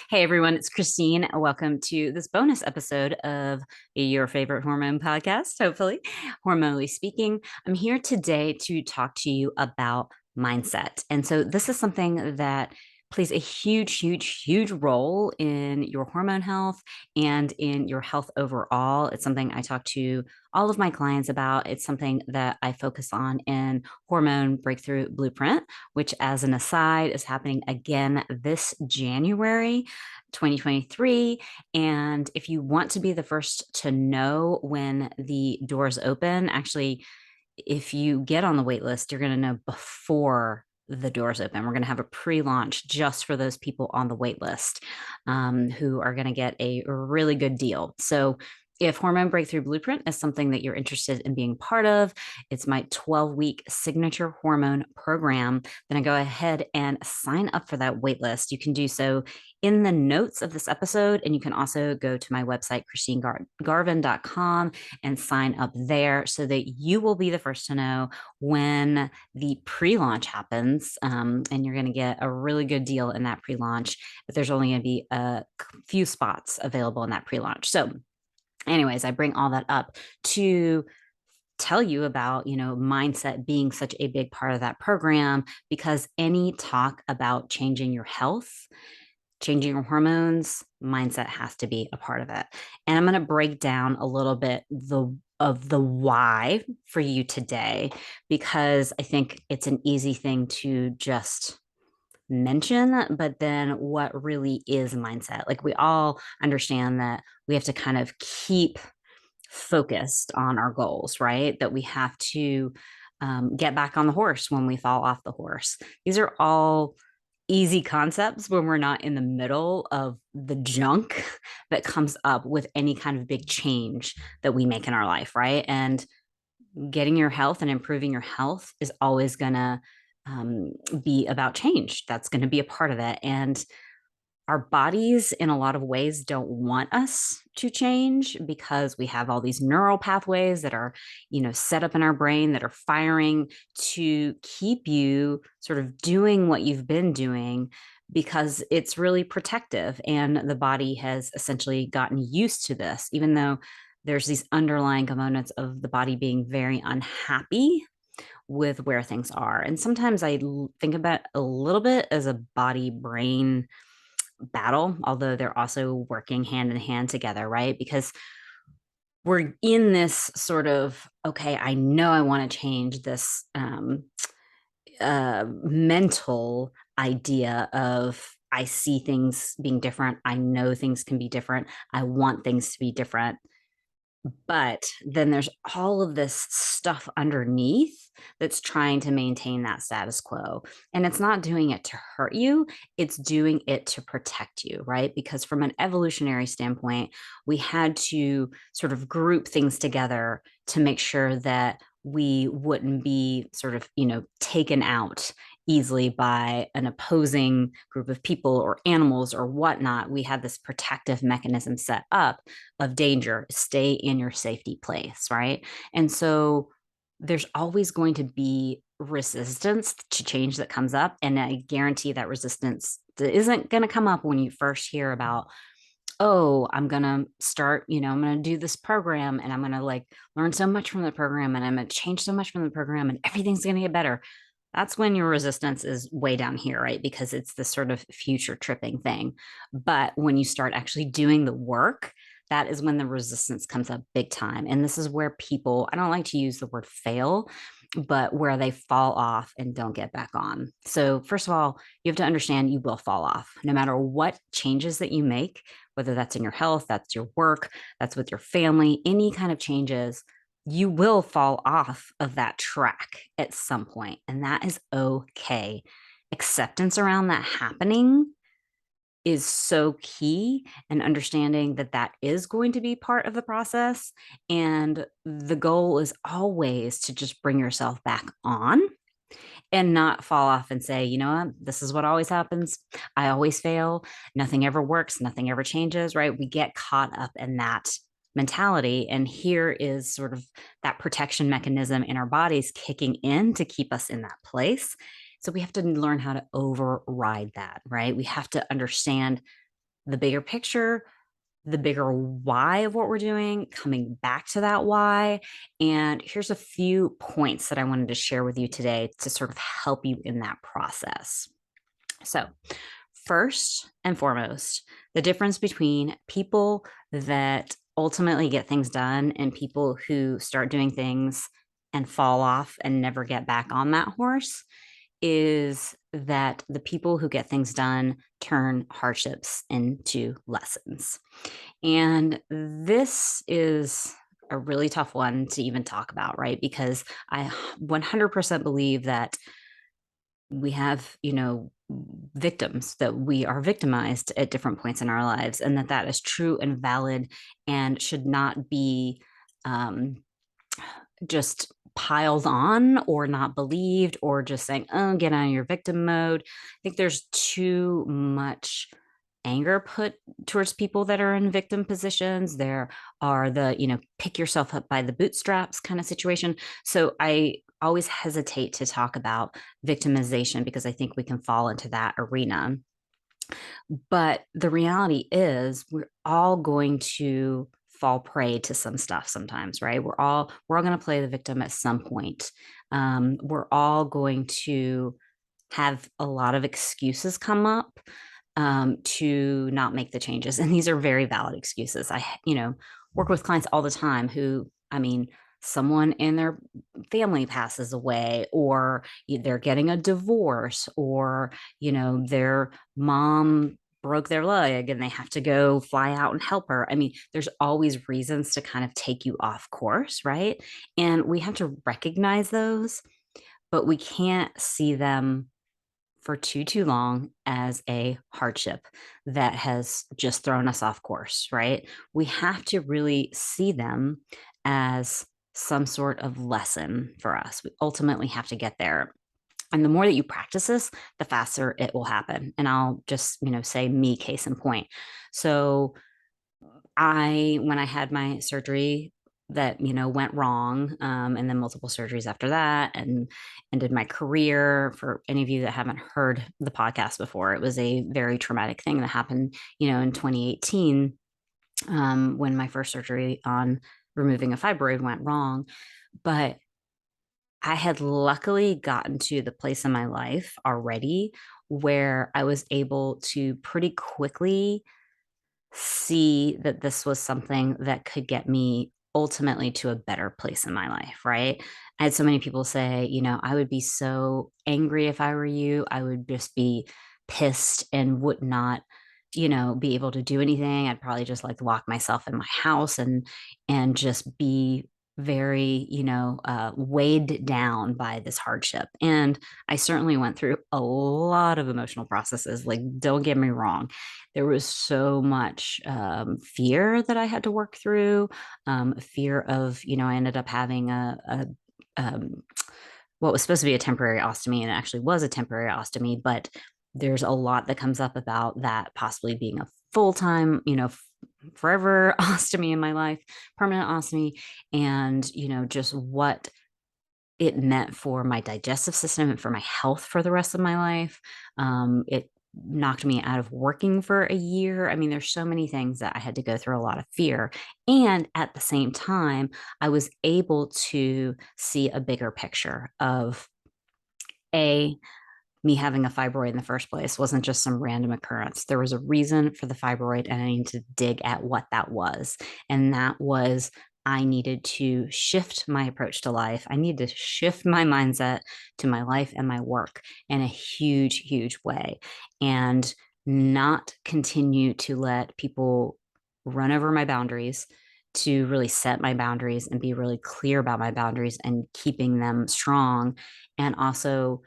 Hey everyone, it's Christine. Welcome to this bonus episode of your favorite hormone podcast, hopefully, hormonally speaking. I'm here today to talk to you about mindset. And so, this is something that plays a huge role in your hormone health and in your health overall. It's something I talk to all of my clients about. It's something that I focus on in Hormone Breakthrough Blueprint, which, as an aside, is happening again this January 2023. And if you want to be the first to know when the doors open, actually, if you get on the wait list, you're going to know before the doors open. We're going to have a pre-launch just for those people on the wait list who are going to get a really good deal. So if Hormone Breakthrough Blueprint is something that you're interested in being part of, it's my 12-week signature hormone program. Then I go ahead and sign up for that waitlist. You can do so in the notes of this episode, and you can also go to my website, christinegarvin.com, and sign up there so that you will be the first to know when the pre-launch happens. And you're going to get a really good deal in that pre-launch, but there's only going to be a few spots available in that pre-launch. So anyways, I bring all that up to tell you about, mindset being such a big part of that program, because any talk about changing your health, changing your hormones, mindset has to be a part of it. And I'm going to break down a little bit of the why for you today, because I think it's an easy thing to just mention, but then what really is mindset? Like, we all understand that we have to kind of keep focused on our goals, right? That we have to get back on the horse when we fall off the horse. These are all easy concepts when we're not in the middle of the junk that comes up with any kind of big change that we make in our life, right? And getting your health and improving your health is always going to be about change. That's going to be a part of it. And our bodies, in a lot of ways, don't want us to change because we have all these neural pathways that are, set up in our brain that are firing to keep you sort of doing what you've been doing, because it's really protective. And the body has essentially gotten used to this, even though there's these underlying components of the body being very unhappy with where things are. And sometimes I think about a little bit as a body brain battle, although they're also working hand in hand together, right? Because we're in this sort of, okay, I know I want to change this mental idea of, I see things being different. I know things can be different. I want things to be different. But then there's all of this stuff underneath that's trying to maintain that status quo. And it's not doing it to hurt you, it's doing it to protect you, right? Because from an evolutionary standpoint, we had to sort of group things together to make sure that we wouldn't be sort of, taken out easily by an opposing group of people or animals or whatnot. We had this protective mechanism set up of danger, stay in your safety place, right? And so there's always going to be resistance to change that comes up. And I guarantee that resistance isn't going to come up when you first hear about, oh, I'm going to start, I'm going to do this program and I'm going to like learn so much from the program and I'm going to change so much from the program and everything's going to get better. That's when your resistance is way down here, right? Because it's this sort of future tripping thing. But when you start actually doing the work, that is when the resistance comes up big time. And this is where people, I don't like to use the word fail, but where they fall off and don't get back on. So, first of all, you have to understand you will fall off no matter what changes that you make, whether that's in your health, that's your work, that's with your family, any kind of changes, you will fall off of that track at some point, and that is okay. Acceptance around that happening is so key, and understanding that that is going to be part of the process. And the goal is always to just bring yourself back on and not fall off and say, you know what, this is what always happens. I always fail. Nothing ever works. Nothing ever changes, right? We get caught up in that mentality. And here is sort of that protection mechanism in our bodies kicking in to keep us in that place. So we have to learn how to override that, right? We have to understand the bigger picture, the bigger why of what we're doing, coming back to that why. And here's a few points that I wanted to share with you today to sort of help you in that process. So, first and foremost, the difference between people that ultimately get things done and people who start doing things and fall off and never get back on that horse is that the people who get things done turn hardships into lessons. And this is a really tough one to even talk about, right? Because I 100% believe that we have, victims, that we are victimized at different points in our lives, and that is true and valid and should not be um, just piled on or not believed or just saying, oh, get out of your victim mode. I think there's too much anger put towards people that are in victim positions. There are the, pick yourself up by the bootstraps kind of situation. So I always hesitate to talk about victimization because I think we can fall into that arena. But the reality is we're all going to fall prey to some stuff sometimes, right? We're all going to play the victim at some point. We're all going to have a lot of excuses come up to not make the changes. And these are very valid excuses. I, work with clients all the time who, I mean, someone in their family passes away, or they're getting a divorce, or, their mom broke their leg and they have to go fly out and help her. I mean, there's always reasons to kind of take you off course, right? And we have to recognize those, but we can't see them for too long as a hardship that has just thrown us off course, right? We have to really see them as some sort of lesson for us. We ultimately have to get there. And the more that you practice this, the faster it will happen. And I'll just, say me case in point. So when I had my surgery that, went wrong, and then multiple surgeries after that, and ended my career. For any of you that haven't heard the podcast before, it was a very traumatic thing that happened, in 2018, when my first surgery on removing a fibroid went wrong. But I had luckily gotten to the place in my life already where I was able to pretty quickly see that this was something that could get me ultimately to a better place in my life, right? I had so many people say, I would be so angry if I were you. I would just be pissed and would not, be able to do anything. I'd probably just like lock myself in my house and just be very, weighed down by this hardship. And I certainly went through a lot of emotional processes. Like, don't get me wrong, there was so much fear that I had to work through. Fear of, I ended up having um, what was supposed to be a temporary ostomy, and it actually was a temporary ostomy, but there's a lot that comes up about that possibly being a full-time, forever ostomy in my life, permanent ostomy, and, just what it meant for my digestive system and for my health for the rest of my life. It knocked me out of working for a year. I mean, there's so many things that I had to go through a lot of fear. And at the same time, I was able to see a bigger picture of a me having a fibroid in the first place wasn't just some random occurrence. There was a reason for the fibroid, and I needed to dig at what that was. And that was I needed to shift my approach to life. I needed to shift my mindset to my life and my work in a huge, huge way, and not continue to let people run over my boundaries, to really set my boundaries and be really clear about my boundaries and keeping them strong. And also,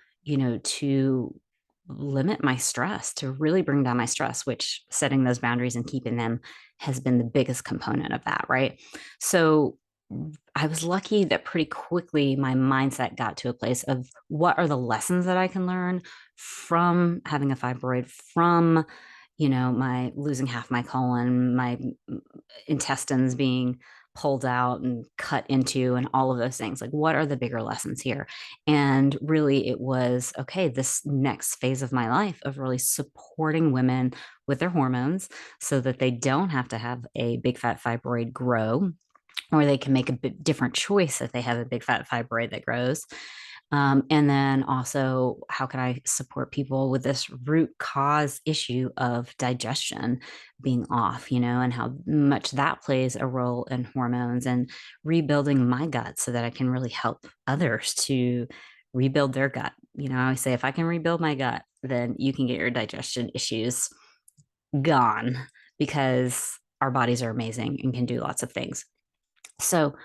to limit my stress, to really bring down my stress, which setting those boundaries and keeping them has been the biggest component of that, right? So I was lucky that pretty quickly my mindset got to a place of what are the lessons that I can learn from having a fibroid, from, my losing half my colon, my intestines being pulled out and cut into and all of those things. Like, what are the bigger lessons here? And really, it was okay, this next phase of my life of really supporting women with their hormones so that they don't have to have a big fat fibroid grow, or they can make a bit different choice if they have a big fat fibroid that grows. And then also, how can I support people with this root cause issue of digestion being off, and how much that plays a role in hormones and rebuilding my gut so that I can really help others to rebuild their gut. I always say, if I can rebuild my gut, then you can get your digestion issues gone, because our bodies are amazing and can do lots of things. So,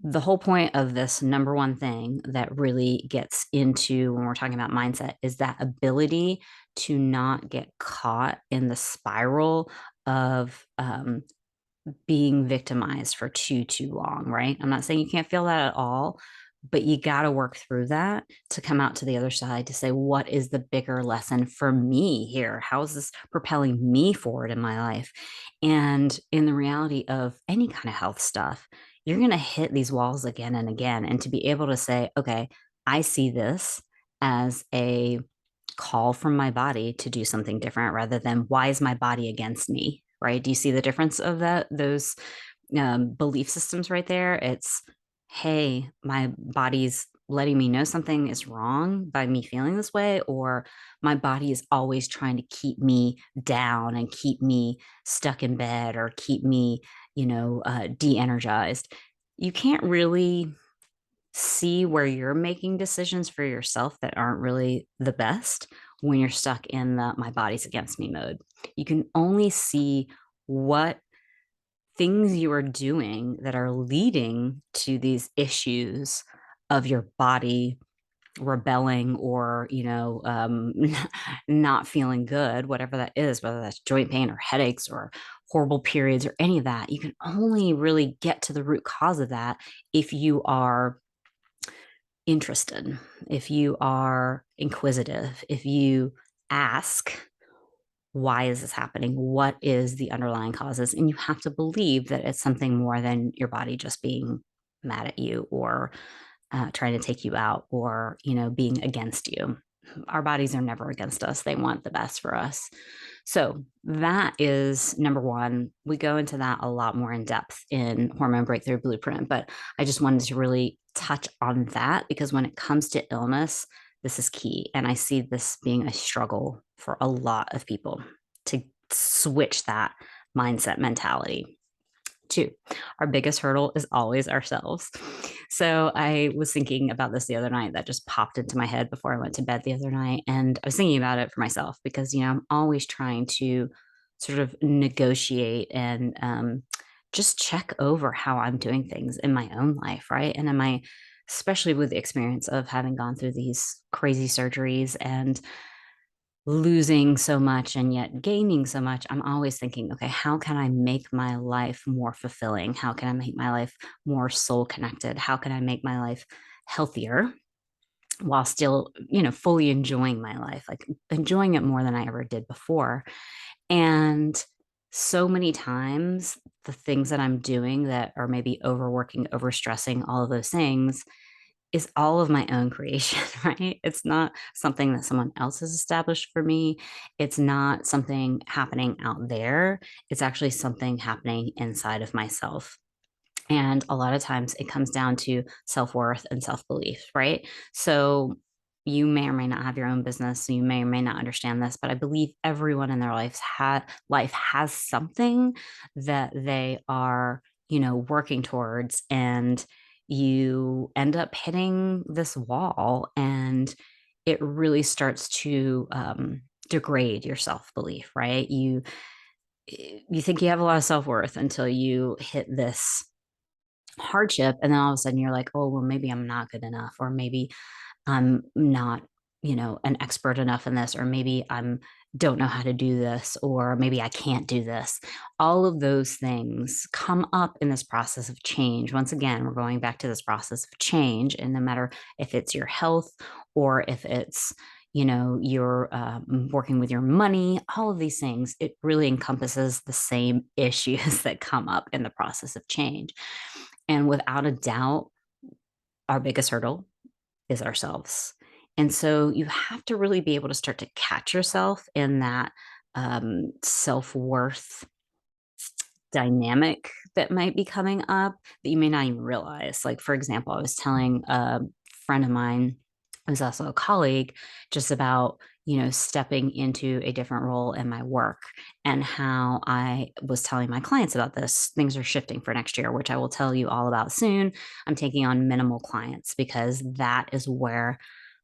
the whole point of this number one thing that really gets into when we're talking about mindset is that ability to not get caught in the spiral of being victimized for too long, right? I'm not saying you can't feel that at all, but you got to work through that to come out to the other side to say, what is the bigger lesson for me here? How is this propelling me forward in my life? And in the reality of any kind of health stuff, you're going to hit these walls again and again. And to be able to say, okay, I see this as a call from my body to do something different, rather than why is my body against me, right? Do you see the difference of those belief systems right there? It's, hey, my body's letting me know something is wrong by me feeling this way, or my body is always trying to keep me down and keep me stuck in bed or keep me, de-energized. You can't really see where you're making decisions for yourself that aren't really the best when you're stuck in the my body's against me mode. You can only see what things you are doing that are leading to these issues of your body rebelling, or not feeling good, whatever that is, whether that's joint pain or headaches or horrible periods or any of that. You can only really get to the root cause of that if you are interested, if you are inquisitive, if you ask, why is this happening? What is the underlying causes? And you have to believe that it's something more than your body just being mad at you, or trying to take you out, or, being against you. Our bodies are never against us. They want the best for us. So that is number one. We go into that a lot more in depth in Hormone Breakthrough Blueprint, but I just wanted to really touch on that because when it comes to illness, this is key. And I see this being a struggle for a lot of people to switch that mindset mentality. Two, our biggest hurdle is always ourselves. So I was thinking about this the other night. That just popped into my head before I went to bed the other night. And I was thinking about it for myself because, I'm always trying to sort of negotiate and just check over how I'm doing things in my own life, right? And especially with the experience of having gone through these crazy surgeries and losing so much and yet gaining so much, I'm always thinking, okay, how can I make my life more fulfilling? How can I make my life more soul connected? How can I make my life healthier while still, fully enjoying my life, like enjoying it more than I ever did before? And so many times, the things that I'm doing that are maybe overworking, overstressing, all of those things is all of my own creation, right? It's not something that someone else has established for me. It's not something happening out there. It's actually something happening inside of myself. And a lot of times it comes down to self worth and self belief, right? So you may or may not have your own business. So you may or may not understand this, but I believe everyone in their life has something that they are, working towards. And you end up hitting this wall, and it really starts to degrade your self belief, right? You think you have a lot of self worth until you hit this hardship, and then all of a sudden you're like, oh well, maybe I'm not good enough, or maybe I'm not, an expert enough in this, or maybe I'm don't know how to do this, or maybe I can't do this. All of those things come up in this process of change. Once again, we're going back to this process of change, and no matter if it's your health or if it's you're working with your money, all of these things, it really encompasses the same issues that come up in the process of change. And without a doubt, our biggest hurdle is ourselves. And so you have to really be able to start to catch yourself in that self worth dynamic that might be coming up that you may not even realize. Like, for example, I was telling a friend of mine who's also a colleague just about, stepping into a different role in my work and how I was telling my clients about this. Things are shifting for next year, which I will tell you all about soon. I'm taking on minimal clients because that is where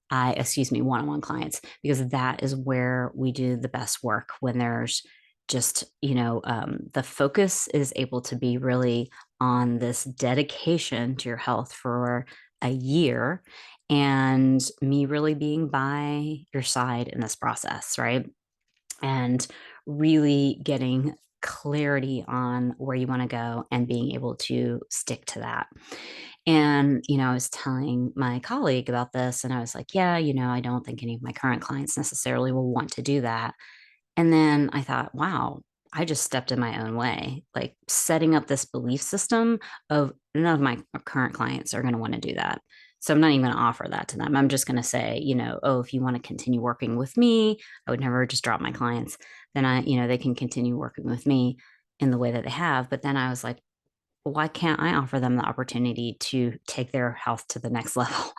one-on-one clients, because that is where we do the best work when there's just, the focus is able to be really on this dedication to your health for a year and me really being by your side in this process, right? And really getting clarity on where you want to go and being able to stick to that. And, I was telling my colleague about this and I was like, yeah, I don't think any of my current clients necessarily will want to do that. And then I thought, wow, I just stepped in my own way, like setting up this belief system of none of my current clients are going to want to do that. So I'm not even going to offer that to them. I'm just going to say, oh, if you want to continue working with me, I would never just drop my clients. Then they can continue working with me in the way that they have. But then I was like, why can't I offer them the opportunity to take their health to the next level?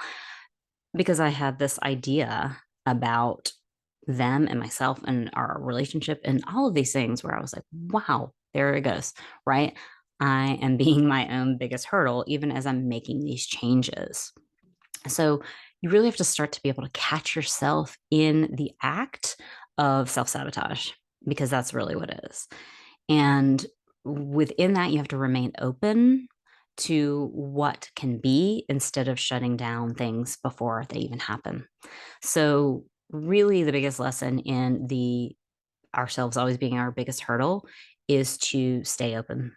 Because I had this idea about them and myself and our relationship and all of these things where I was like, wow, there it goes, right? I am being my own biggest hurdle, even as I'm making these changes. So you really have to start to be able to catch yourself in the act of self sabotage, because that's really what it is. And within that, you have to remain open to what can be instead of shutting down things before they even happen. So, really, the biggest lesson in the ourselves always being our biggest hurdle is to stay open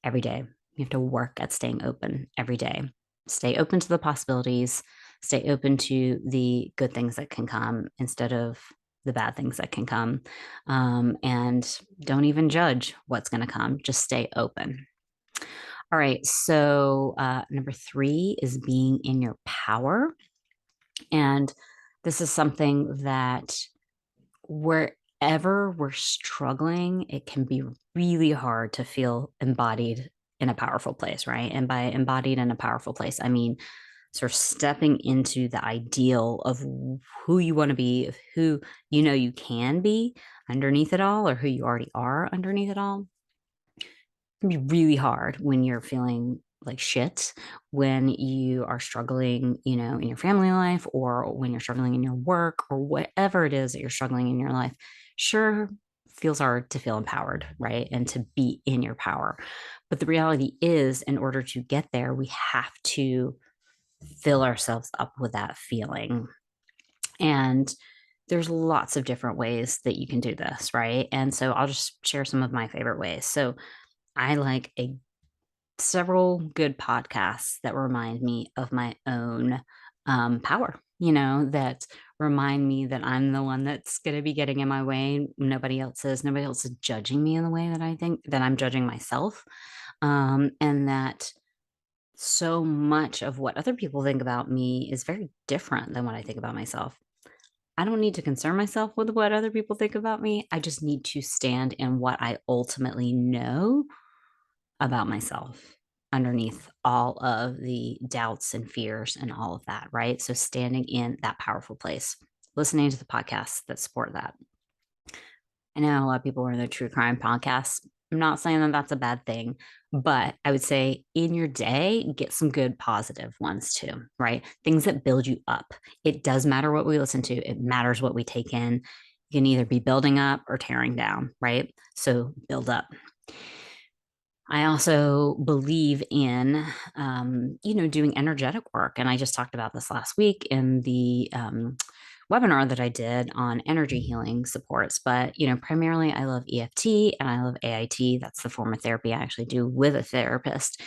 every day. You have to work at staying open every day. Stay open to the possibilities, stay open to the good things that can come instead of the bad things that can come. And don't even judge what's going to come, just stay open. All right. So, number three is being in your power. And this is something that wherever we're struggling, it can be really hard to feel embodied in a powerful place, right? And by embodied in a powerful place, I mean sort of stepping into the ideal of who you want to be, of who you can be underneath it all, or who you already are underneath it all. It can be really hard when you're feeling like shit, when you are struggling, in your family life, or when you're struggling in your work, or whatever it is that you're struggling in your life. Sure, feels hard to feel empowered, right? And to be in your power. But the reality is, in order to get there, we have to fill ourselves up with that feeling. And there's lots of different ways that you can do this, right? And so I'll just share some of my favorite ways. So I like several good podcasts that remind me of my own power, that remind me that I'm the one that's going to be getting in my way. Nobody else is judging me in the way that I think that I'm judging myself. And that so much of what other people think about me is very different than what I think about myself. I don't need to concern myself with what other people think about me. I just need to stand in what I ultimately know about myself underneath all of the doubts and fears and all of that, right? So standing in that powerful place, listening to the podcasts that support that. I know a lot of people are in the true crime podcasts. I'm not saying that that's a bad thing, but I would say in your day, get some good positive ones too, right? Things that build you up. It does matter what we listen to, it matters what we take in. You can either be building up or tearing down, right? So build up. I also believe in, doing energetic work. And I just talked about this last week in the webinar that I did on energy healing supports. But, primarily I love EFT and I love AIT. That's the form of therapy I actually do with a therapist,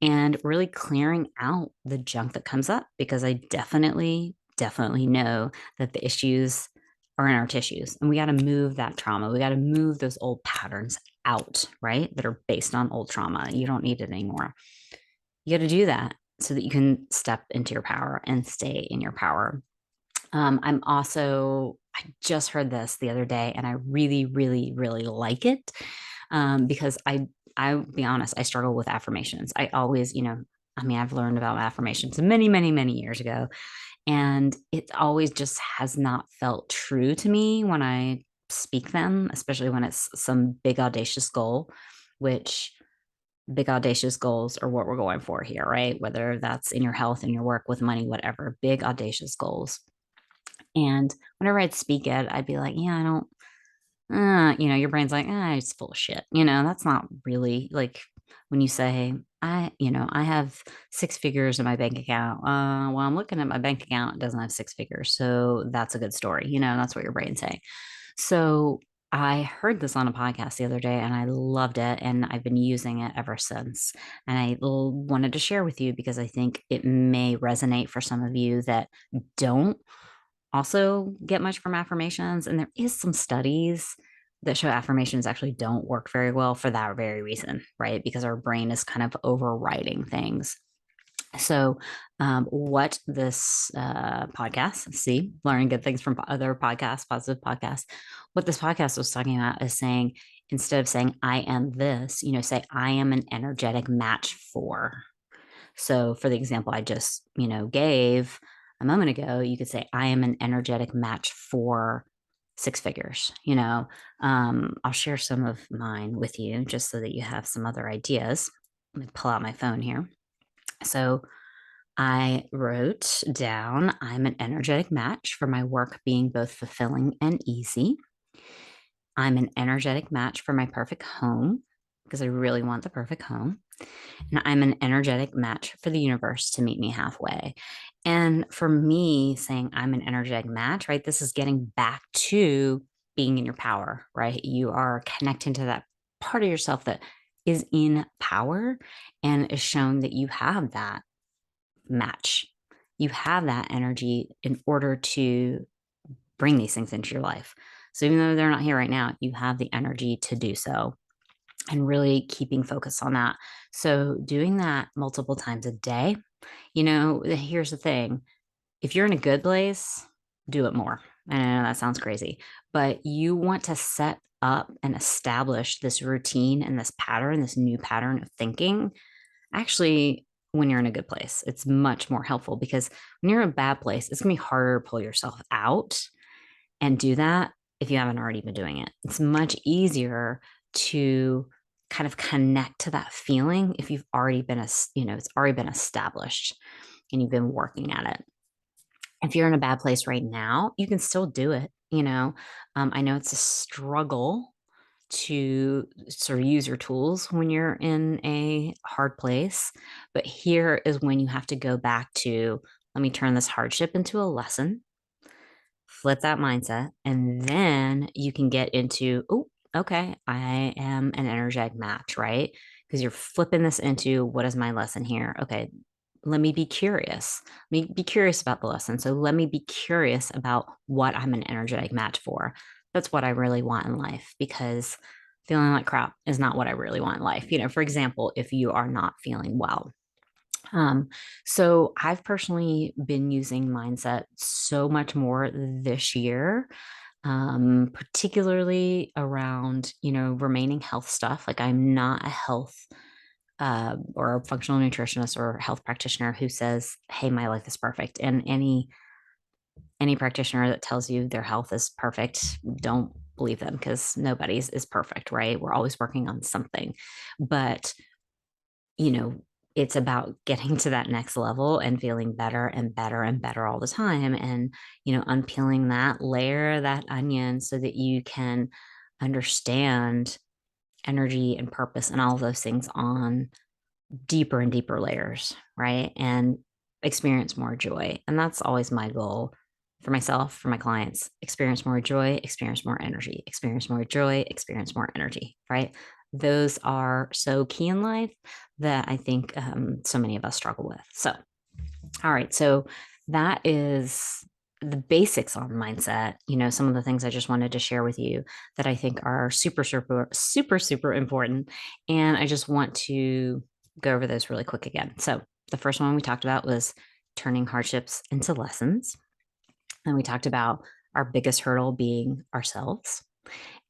and really clearing out the junk that comes up, because I definitely definitely know that the issues are in our tissues, and we got to move that trauma. We got to move those old patterns out, right? That are based on old trauma. You don't need it anymore. You got to do that so that you can step into your power and stay in your power. I just heard this the other day and I really, really, really like it, because I'll be honest, I struggle with affirmations. I always, I've learned about affirmations many, many, many years ago, and it always just has not felt true to me when I speak them, especially when it's some big, audacious goal, which big audacious goals are what we're going for here, right? Whether that's in your health, in your work, with money, whatever, big audacious goals. And whenever I'd speak it, I'd be like, yeah, I don't, your brain's like, it's full of shit. That's not really like when you say, I have 6 figures in my bank account. Well, I'm looking at my bank account, it doesn't have 6 figures. So that's a good story. That's what your brain's saying. So I heard this on a podcast the other day and I loved it. And I've been using it ever since. And wanted to share with you because I think it may resonate for some of you that don't also get much from affirmations. And there is some studies that show affirmations actually don't work very well for that very reason, right? Because our brain is kind of overriding things. So, what this podcast, see, learning good things from other podcasts, positive podcasts, what this podcast was talking about is saying, instead of saying, I am this, say, I am an energetic match for. So for the example I just, gave a moment ago, you could say, I am an energetic match for 6 figures. I'll share some of mine with you just so that you have some other ideas. Let me pull out my phone here. So I wrote down, I'm an energetic match for my work being both fulfilling and easy. I'm an energetic match for my perfect home because I really want the perfect home. And I'm an energetic match for the universe to meet me halfway. And for me, saying I'm an energetic match, right? This is getting back to being in your power, right? You are connecting to that part of yourself that is in power and is shown that you have that match. You have that energy in order to bring these things into your life. So even though they're not here right now, you have the energy to do so, and really keeping focus on that. So doing that multiple times a day, here's the thing. If you're in a good place, do it more. I know that sounds crazy, but you want to set up and establish this routine and this pattern, this new pattern of thinking. Actually, when you're in a good place, it's much more helpful, because when you're in a bad place, it's gonna be harder to pull yourself out and do that if you haven't already been doing it. It's much easier to kind of connect to that feeling if you've already been, it's already been established and you've been working at it. If you're in a bad place right now, you can still do it. I know it's a struggle to sort of use your tools when you're in a hard place, but here is when you have to go back to, let me turn this hardship into a lesson, flip that mindset, and then you can get into, oh, okay, I am an energetic match, right? Because you're flipping this into, what is my lesson here? Okay, let me be curious. Let me be curious about the lesson. So let me be curious about what I'm an energetic match for. That's what I really want in life, because feeling like crap is not what I really want in life. For example, if you are not feeling well, so I've personally been using mindset so much more this year, particularly around, remaining health stuff. Like, I'm not a health or a functional nutritionist or health practitioner who says, hey, my life is perfect. And any practitioner that tells you their health is perfect, don't believe them, because nobody's is perfect, right? We're always working on something. But you know, it's about getting to that next level and feeling better and better and better all the time. And, unpeeling that layer, that onion, so that you can understand energy and purpose and all of those things on deeper and deeper layers, right? And experience more joy. And that's always my goal for myself, for my clients: experience more joy, experience more energy, experience more joy, experience more energy, right? Those are so key in life that I think so many of us struggle with. So, all right. So that is the basics on mindset. Some of the things I just wanted to share with you that I think are super, super, super, super important. And I just want to go over those really quick again. So, the first one we talked about was turning hardships into lessons. And we talked about our biggest hurdle being ourselves.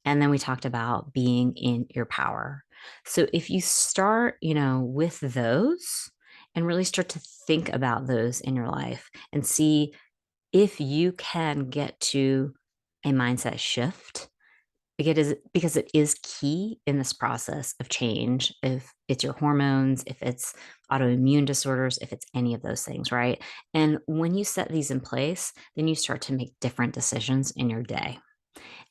And then we talked about being in your power. So if you start, with those and really start to think about those in your life and see if you can get to a mindset shift, because it is key in this process of change. If it's your hormones, if it's autoimmune disorders, if it's any of those things, right? And when you set these in place, then you start to make different decisions in your day.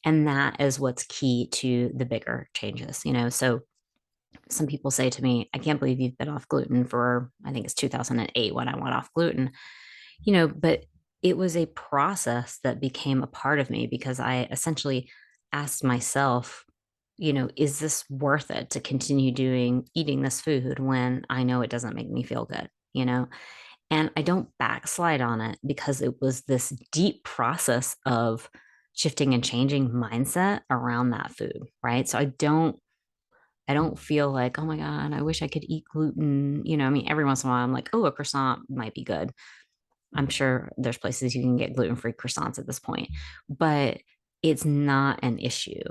And that is what's key to the bigger changes. So some people say to me, I can't believe you've been off gluten for, I think it's 2008 when I went off gluten, but it was a process that became a part of me because I essentially asked myself, is this worth it to continue eating this food when I know it doesn't make me feel good, And I don't backslide on it because it was this deep process of shifting and changing mindset around that food, right? So I don't feel like, oh my God, I wish I could eat gluten. I mean, every once in a while I'm like, oh, a croissant might be good. I'm sure there's places you can get gluten-free croissants at this point, but it's not an issue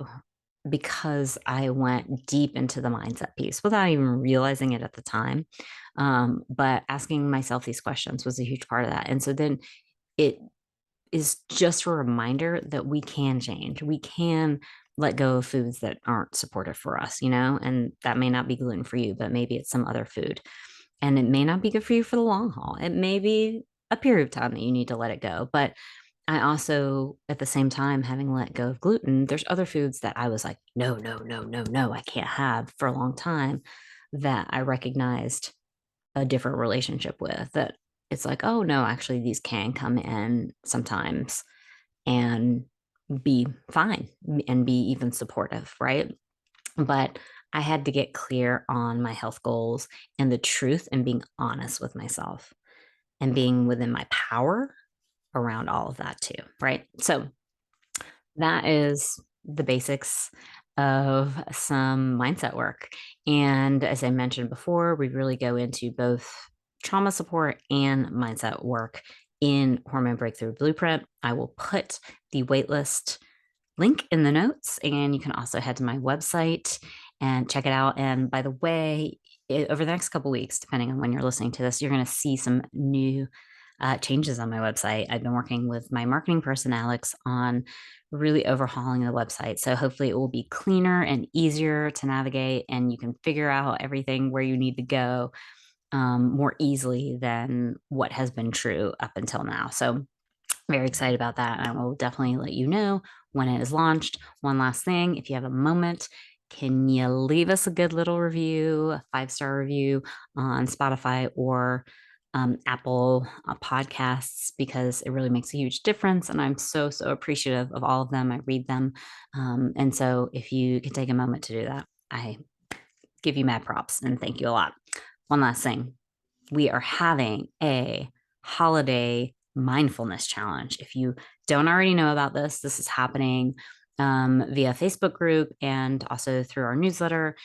because I went deep into the mindset piece without even realizing it at the time. But asking myself these questions was a huge part of that. And so then it is just a reminder that we can change. We can let go of foods that aren't supportive for us, and that may not be gluten for you, but maybe it's some other food. And it may not be good for you for the long haul. It may be a period of time that you need to let it go. But I also, at the same time, having let go of gluten, there's other foods that I was like, no, no, no, no, no, I can't have for a long time that I recognized a different relationship with. That it's like, oh, no, actually, these can come in sometimes and be fine and be even supportive, right? But I had to get clear on my health goals and the truth and being honest with myself and being within my power around all of that too, right? So that is the basics of some mindset work. And as I mentioned before, we really go into both trauma support and mindset work in Hormone Breakthrough Blueprint. I will put the waitlist link in the notes, and you can also head to my website and check it out. And by the way, over the next couple of weeks, depending on when you're listening to this, you're going to see some new changes on my website. I've been working with my marketing person, Alex, on really overhauling the website. So hopefully it will be cleaner and easier to navigate, and you can figure out everything where you need to go more easily than what has been true up until now. So very excited about that. And I will definitely let you know when it is launched. One last thing, if you have a moment, can you leave us a good little review, a 5-star review on Spotify or Apple podcasts, because it really makes a huge difference. And I'm so, so appreciative of all of them. I read them. And so if you can take a moment to do that, I give you mad props and thank you a lot. One last thing, we are having a holiday mindfulness challenge. If you don't already know about this, this is happening via Facebook group and also through our newsletter.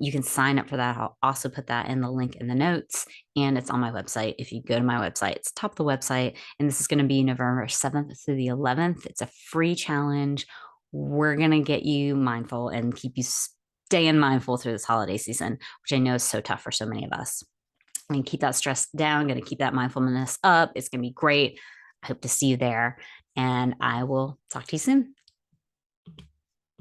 You can sign up for that. I'll also put that in the link in the notes, and it's on my website. If you go to my website, it's top of the website, and this is going to be November 7th through the 11th. It's a free challenge. We're going to get you mindful and keep you staying mindful through this holiday season, which I know is so tough for so many of us. I'm going to keep that stress down, going to keep that mindfulness up. It's going to be great. I hope to see you there, and I will talk to you soon.